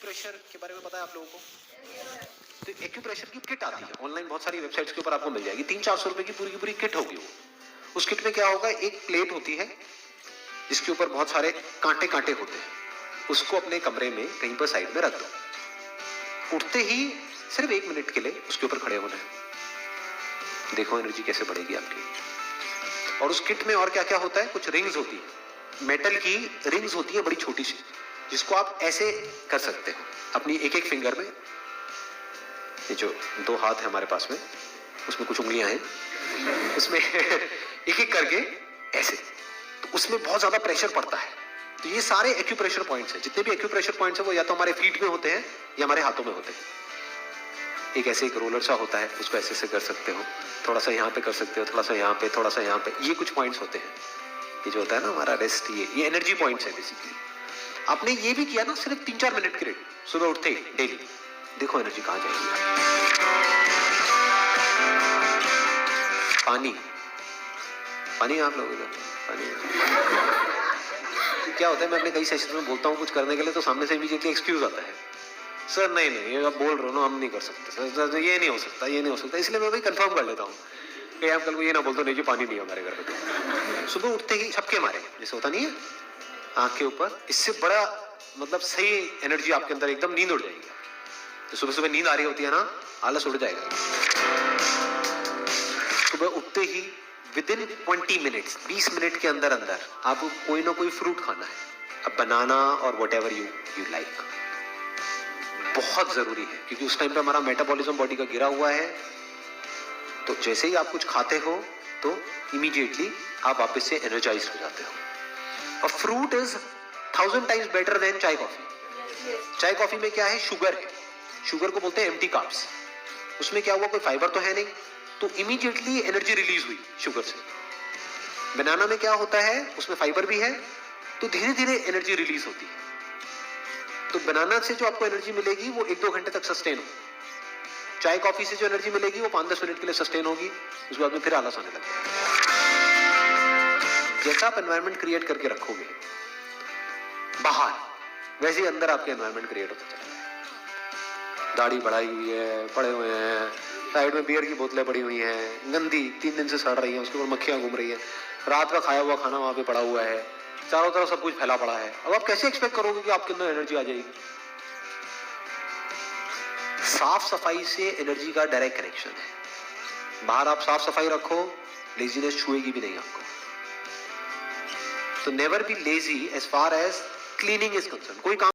Acupressure के बारे में पता है आप लोगों को? तो एक्यूप्रेशर की किट आती है ऑनलाइन, बहुत सारी वेबसाइट्स के ऊपर आपको मिल जाएगी। 300-400 रुपए की पूरी किट होगी वो। उस किट में क्या होगा, एक प्लेट होती है जिसके ऊपर बहुत सारे कांटे कांटे होते हैं। उसको अपने कमरे में कहीं पर साइड में रख दो। उठते ही सिर्फ 1 मिनट के लिए उसके ऊपर खड़े होना है। देखो एनर्जी कैसे बढ़ेगी आपकी। और उस किट में और क्या क्या होता है, कुछ रिंग्स होती है, मेटल की रिंग्स होती है बड़ी छोटी सी, जिसको आप ऐसे कर सकते हो अपनी एक एक फिंगर में। ये जो 2 हाथ है हमारे पास में, उसमें कुछ उंगलियां हैं, उसमें एक एक करके ऐसे, तो उसमें बहुत ज्यादा प्रेशर पड़ता है। तो ये सारे एक्यूप्रेशर पॉइंट्स हैं। जितने भी एक्यूप्रेशर पॉइंट्स हैं वो या तो हमारे फीट में होते हैं या हमारे हाथों में होते हैं। एक ऐसे एक रोलर सा होता है, उसको ऐसे से कर सकते हो, थोड़ा सा यहाँ पे कर सकते हो, थोड़ा सा यहाँ पे, थोड़ा सा यहाँ पे। ये कुछ पॉइंट्स होते हैं। ये जो होता है ना हमारा रेस्ट, ये एनर्जी पॉइंट्स है बेसिकली। आपने ये भी किया ना सिर्फ 3-4 मिनट के लिए सुबह उठते ही डेली, देखो एनर्जी कहां जाएगी। पानी आप लोगों का पानी क्या होता है, मैं अपने कई सेशन में बोलता हूँ कुछ करने के लिए, तो सामने से इमीडिएटली एक्सक्यूज आता है, सर नहीं ये आप बोल रहे हो ना, हम नहीं कर सकते सर, ये नहीं हो सकता, ये नहीं हो सकता। इसलिए मैं भाई कंफर्म कर लेता हूँ कि आप कल को ये ना बोल दो नहीं जी पानी नहीं है हमारे घर पे। सुबह उठते ही छपके मारे, जैसे होता नहीं है आंख के ऊपर, इससे बड़ा मतलब सही एनर्जी आपके अंदर, एकदम नींद उड़ जाएगी। तो सुबह सुबह नींद आ रही होती है ना, आलस उड़ जाएगा। सुबह उठते ही विदिन 20 मिनट्स, 20 मिनट के अंदर अंदर आपको कोई ना कोई फ्रूट खाना है, अब बनाना और व्हाटएवर यू लाइक। बहुत जरूरी है क्योंकि उस टाइम पे हमारा मेटाबॉलिज्म बॉडी का गिरा हुआ है। तो जैसे ही आप कुछ खाते हो तो इमीडिएटली आप वापस से एनर्जाइज हो जाते हो। और fruit is 1000 times better than चाय कॉफी। चाय कॉफी में क्या है, शुगर है, शुगर को बोलते हैं एम्प्टी कार्ब्स। उसमें क्या हुआ, कोई फाइबर तो है नहीं, तो इमीडिएटली एनर्जी रिलीज हुई शुगर से। बनाना में क्या होता है, उसमें फाइबर भी है, तो धीरे धीरे एनर्जी रिलीज होती है। तो बनाना से जो आपको एनर्जी मिलेगी वो 1-2 घंटे तक सस्टेन हो। चाय कॉफी से जो एनर्जी मिलेगी वो 5-10 मिनट के लिए सस्टेन होगी, उसके बाद में फिर आलस आने लगता है। जैसा आप एनवायरनमेंट क्रिएट करके रखोगे बाहर, वैसे ही अंदर आपके एनवायरनमेंट क्रिएट होता चला जाएगा। दाढ़ी बढ़ाई हुई है, पड़े हुए हैं, साइड में बियर की बोतलें पड़ी हुई हैं, गंदी 3 दिन से सड़ रही हैं, उसके ऊपर मक्खियां घूम रही है, रात का खाया हुआ खाना वहां पे पड़ा हुआ है, चारों तरफ सब कुछ फैला पड़ा है। अब आप कैसे एक्सपेक्ट करोगे कि आपके अंदर एनर्जी आ जाएगी? साफ सफाई से एनर्जी का डायरेक्ट कनेक्शन है। बाहर आप साफ सफाई रखो, लेजीनेस छुएगी भी नहीं आपको। तो never be lazy as far as cleaning is concern. कोई काम